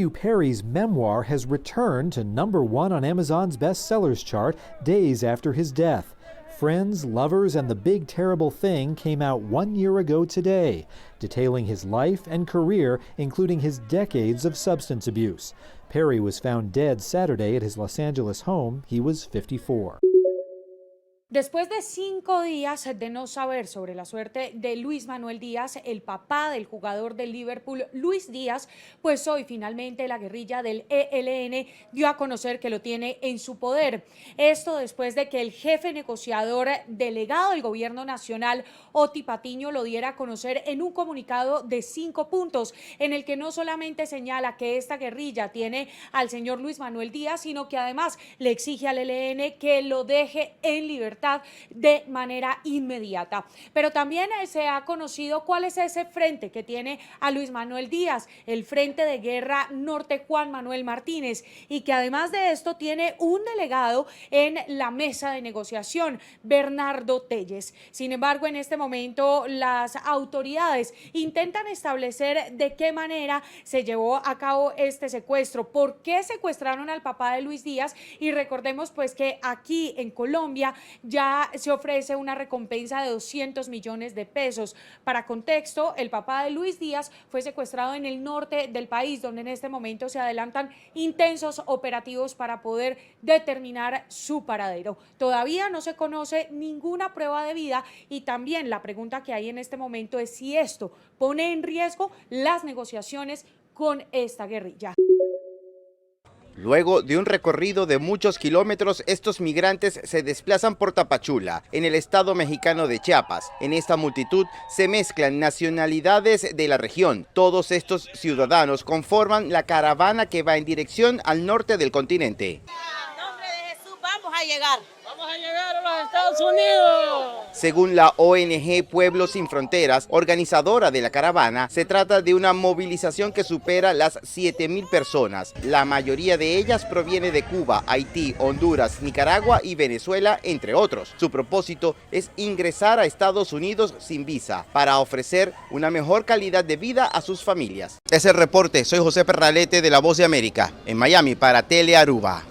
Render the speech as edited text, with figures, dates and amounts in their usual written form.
Matthew Perry's memoir has returned to #1 on Amazon's bestsellers chart days after his death. Friends, Lovers, and the Big Terrible Thing came out 1 year ago today, detailing his life and career, including his decades of substance abuse. Perry was found dead Saturday at his Los Angeles home. He was 54. Después de 5 días de no saber sobre la suerte de Luis Manuel Díaz, el papá del jugador del Liverpool, Luis Díaz, pues hoy finalmente la guerrilla del ELN dio a conocer que lo tiene en su poder. Esto después de que el jefe negociador delegado del gobierno nacional, Oti Patiño, lo diera a conocer en un comunicado de 5 puntos, en el que no solamente señala que esta guerrilla tiene al señor Luis Manuel Díaz, sino que además le exige al ELN que lo deje en libertad de manera inmediata. Pero también se ha conocido cuál es ese frente que tiene a Luis Manuel Díaz, el Frente de Guerra Norte Juan Manuel Martínez, y que además de esto tiene un delegado en la mesa de negociación, Bernardo Telles. Sin embargo, en este momento las autoridades intentan establecer de qué manera se llevó a cabo este secuestro, por qué secuestraron al papá de Luis Díaz, y recordemos pues que aquí en Colombia ya se ofrece una recompensa de 200 millones de pesos. Para contexto, el papá de Luis Díaz fue secuestrado en el norte del país, donde en este momento se adelantan intensos operativos para poder determinar su paradero. Todavía no se conoce ninguna prueba de vida, y también la pregunta que hay en este momento es si esto pone en riesgo las negociaciones con esta guerrilla. Luego de un recorrido de muchos kilómetros, estos migrantes se desplazan por Tapachula, en el estado mexicano de Chiapas. En esta multitud se mezclan nacionalidades de la región. Todos estos ciudadanos conforman la caravana que va en dirección al norte del continente. En nombre de Jesús vamos a llegar. Vamos a llegar a los Estados Unidos. Según la ONG Pueblos Sin Fronteras, organizadora de la caravana, se trata de una movilización que supera las 7,000 personas. La mayoría de ellas proviene de Cuba, Haití, Honduras, Nicaragua y Venezuela, entre otros. Su propósito es ingresar a Estados Unidos sin visa, para ofrecer una mejor calidad de vida a sus familias. Es el reporte. Soy José Perralete de La Voz de América, en Miami para Telearuba.